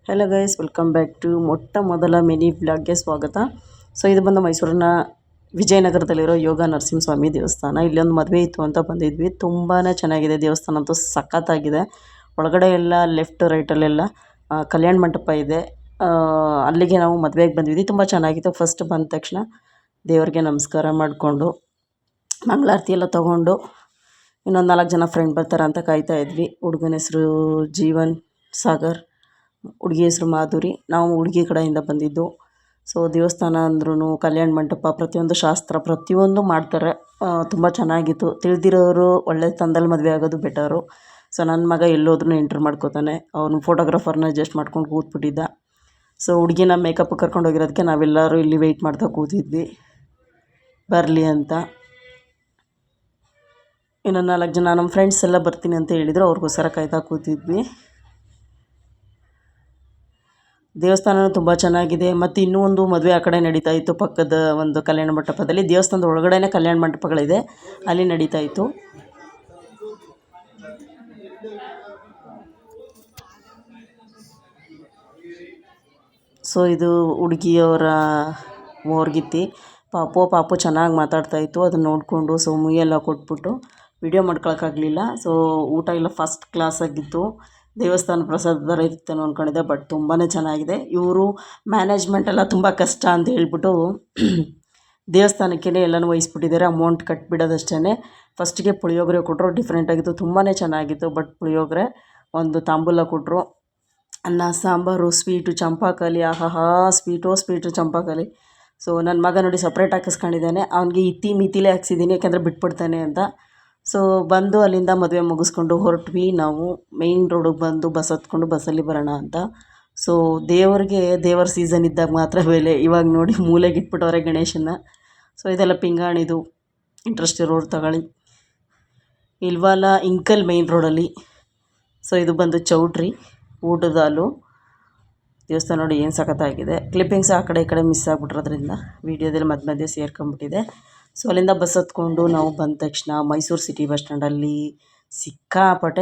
Hello guys, welcome back to ಮೊಟ್ಟ ಮೊದಲ mini ಬ್ಲಾಗ್ಗೆ ಸ್ವಾಗತ. ಸೊ ಇದು ಬಂದು ಮೈಸೂರಿನ ವಿಜಯನಗರದಲ್ಲಿರೋ ಯೋಗ ನರಸಿಂಹಸ್ವಾಮಿ ದೇವಸ್ಥಾನ. ಇಲ್ಲೊಂದು ಮದುವೆ ಇತ್ತು ಅಂತ ಬಂದಿದ್ವಿ. ತುಂಬಾ ಚೆನ್ನಾಗಿದೆ ದೇವಸ್ಥಾನ, ಅಂತೂ ಸಖತ್ತಾಗಿದೆ. ಒಳಗಡೆ ಎಲ್ಲ ಲೆಫ್ಟ್ ರೈಟಲ್ಲೆಲ್ಲ ಕಲ್ಯಾಣ ಮಂಟಪ ಇದೆ. ಅಲ್ಲಿಗೆ ನಾವು ಮದುವೆಗೆ ಬಂದಿದ್ವಿ. ತುಂಬ ಚೆನ್ನಾಗಿತ್ತು. ಫಸ್ಟ್ ಬಂದ ತಕ್ಷಣ ದೇವರಿಗೆ ನಮಸ್ಕಾರ ಮಾಡಿಕೊಂಡು ಮಂಗಳಾರತಿ ಎಲ್ಲ ತೊಗೊಂಡು ಇನ್ನೊಂದು 4 ಜನ ಫ್ರೆಂಡ್ ಬರ್ತಾರೆ ಅಂತ ಕಾಯ್ತಾ ಇದ್ವಿ. ಹುಡುಗನ ಹೆಸರು ಜೀವನ್ ಸಾಗರ್, ಹುಡುಗಿ ಹೆಸರು ಮಾಧುರಿ. ನಾವು ಹುಡುಗಿ ಕಡೆಯಿಂದ ಬಂದಿದ್ದು. ಸೊ ದೇವಸ್ಥಾನ ಅಂದ್ರೂ ಕಲ್ಯಾಣ ಮಂಟಪ, ಪ್ರತಿಯೊಂದು ಶಾಸ್ತ್ರ ಪ್ರತಿಯೊಂದು ಮಾಡ್ತಾರೆ. ತುಂಬ ಚೆನ್ನಾಗಿತ್ತು. ತಿಳಿದಿರೋರು ಒಳ್ಳೆ ತಂದಲ್ಲಿ ಮದುವೆ ಆಗೋದು ಬೆಟರು. ಸೊ ನನ್ನ ಮಗ ಎಲ್ಲೋದ್ರೂ ಎಂಟ್ರ್ ಮಾಡ್ಕೋತಾನೆ. ಅವನು ಫೋಟೋಗ್ರಾಫರ್ನ ಅಡ್ಜಸ್ಟ್ ಮಾಡ್ಕೊಂಡು ಕೂತ್ಬಿಟ್ಟಿದ್ದ. ಸೊ ಹುಡುಗಿನ ಮೇಕಪ್ ಕರ್ಕೊಂಡು ಹೋಗಿರೋದಕ್ಕೆ ನಾವೆಲ್ಲರೂ ಇಲ್ಲಿ ವೆಯ್ಟ್ ಮಾಡ್ತಾ ಕೂತಿದ್ವಿ ಬರಲಿ ಅಂತ. ಇನ್ನೊಂದು 4 ಜನ ನಮ್ಮ ಫ್ರೆಂಡ್ಸ್ ಎಲ್ಲ ಬರ್ತೀನಿ ಅಂತ ಹೇಳಿದರು. ಅವ್ರಿಗೋಸ್ಕರ ಕಾಯ್ತಾ ಕೂತಿದ್ವಿ. ದೇವಸ್ಥಾನ ತುಂಬ ಚೆನ್ನಾಗಿದೆ. ಮತ್ತು ಇನ್ನೂ ಒಂದು ಮದುವೆ ಆ ಕಡೆ ನಡೀತಾ ಇತ್ತು, ಪಕ್ಕದ ಒಂದು ಕಲ್ಯಾಣ ಮಂಟಪದಲ್ಲಿ. ದೇವಸ್ಥಾನದ ಒಳಗಡೆನೇ ಕಲ್ಯಾಣ ಮಂಟಪಗಳಿದೆ, ಅಲ್ಲಿ ನಡೀತಾ ಇತ್ತು. ಸೊ ಇದು ಹುಡುಗಿಯವರ ಮೋರ್ಗಿತ್ತಿ. ಪಾಪು ಚೆನ್ನಾಗಿ ಮಾತಾಡ್ತಾಯಿತ್ತು. ಅದನ್ನು ನೋಡಿಕೊಂಡು ಸೊ ಮುಯ್ಯೆಲ್ಲ ಕೊಟ್ಬಿಟ್ಟು ವಿಡಿಯೋ ಮಾಡ್ಕೊಳಕ್ಕಾಗಲಿಲ್ಲ. ಸೊ ಊಟ ಎಲ್ಲ ಫಸ್ಟ್ ಕ್ಲಾಸಾಗಿತ್ತು. ದೇವಸ್ಥಾನ ಪ್ರಸಾದ ಥರ ಇರ್ತೇನೋ ಅಂದ್ಕೊಂಡಿದ್ದೆ, ಬಟ್ ತುಂಬಾ ಚೆನ್ನಾಗಿದೆ. ಇವರು ಮ್ಯಾನೇಜ್ಮೆಂಟ್ ಎಲ್ಲ ತುಂಬ ಕಷ್ಟ ಅಂತ ಹೇಳ್ಬಿಟ್ಟು ದೇವಸ್ಥಾನಕ್ಕೇ ಎಲ್ಲನೂ ವಹಿಸ್ಬಿಟ್ಟಿದ್ದಾರೆ. ಅಮೌಂಟ್ ಕಟ್ಬಿಡೋದಷ್ಟೇ. ಫಸ್ಟಿಗೆ ಪುಳಿಯೋಗರೆ ಕೊಟ್ಟರು, ಡಿಫ್ರೆಂಟಾಗಿತ್ತು, ತುಂಬಾ ಚೆನ್ನಾಗಿತ್ತು. ಬಟ್ ಪುಳಿಯೋಗರೆ ಒಂದು ತಾಂಬೂಲ ಕೊಟ್ಟರು. ಅನ್ನ ಸಾಂಬಾರು, ಸ್ವೀಟು, ಚಂಪಾಕಲಿ. ಆಹಾಹಾ, ಸ್ವೀಟು ಚಂಪಾಕಲಿ. ಸೊ ನನ್ನ ಮಗ ನೋಡಿ ಸಪ್ರೇಟ್ ಹಾಕಿಸ್ಕೊಂಡಿದ್ದಾನೆ. ಅವನಿಗೆ ಇತ್ತಿ ಮಿತಿಲೇ ಹಾಕ್ಸಿದ್ದೀನಿ, ಯಾಕೆಂದರೆ ಬಿಟ್ಬಿಡ್ತಾನೆ ಅಂತ. ಸೊ ಬಂದು ಅಲ್ಲಿಂದ ಮದುವೆ ಮುಗಿಸ್ಕೊಂಡು ಹೊರಟ್ವಿ. ನಾವು ಮೇಯ್ನ್ ರೋಡಿಗೆ ಬಂದು ಬಸ್ ಹತ್ಕೊಂಡು ಬಸ್ಸಲ್ಲಿ ಬರೋಣ ಅಂತ. ಸೊ ದೇವರ ಸೀಸನ್ ಇದ್ದಾಗ ಮಾತ್ರ ಬೆಲೆ. ಇವಾಗ ನೋಡಿ ಮೂಲೆಗೆ ಇಟ್ಬಿಟ್ಟವ್ರೆ ಗಣೇಶನ. ಸೊ ಇದೆಲ್ಲ ಪಿಂಗಾಣಿದು, ಇಂಟ್ರೆಸ್ಟ್ ಇರೋರು ತಗೊಳ್ಳಿ. ಇಲ್ವಲ್ಲ ಇಂಕಲ್ ಮೇಯ್ನ್ ರೋಡಲ್ಲಿ. ಸೊ ಇದು ಬಂದು ಚೌಟ್ರಿ, ಊಟದ ಹಾಲು. ದೇವಸ್ಥಾನ ನೋಡಿ ಏನು ಸಖತ್ತಾಗಿದೆ. ಕ್ಲಿಪ್ಪಿಂಗ್ಸ್ ಆ ಕಡೆ ಈ ಕಡೆ ಮಿಸ್ ಆಗಿಬಿಟ್ರೋದ್ರಿಂದ ವೀಡಿಯೋದಲ್ಲಿ ಮಧ್ಯೆ ಸೇರ್ಕೊಂಬಿಟ್ಟಿದೆ. ಸೊ ಅಲ್ಲಿಂದ ಬಸ್ ಹತ್ಕೊಂಡು ನಾವು ಬಂದ ತಕ್ಷಣ ಮೈಸೂರು ಸಿಟಿ ಬಸ್ ಸ್ಟ್ಯಾಂಡಲ್ಲಿ ಸಿಕ್ಕಾಪಟ್ಟೆ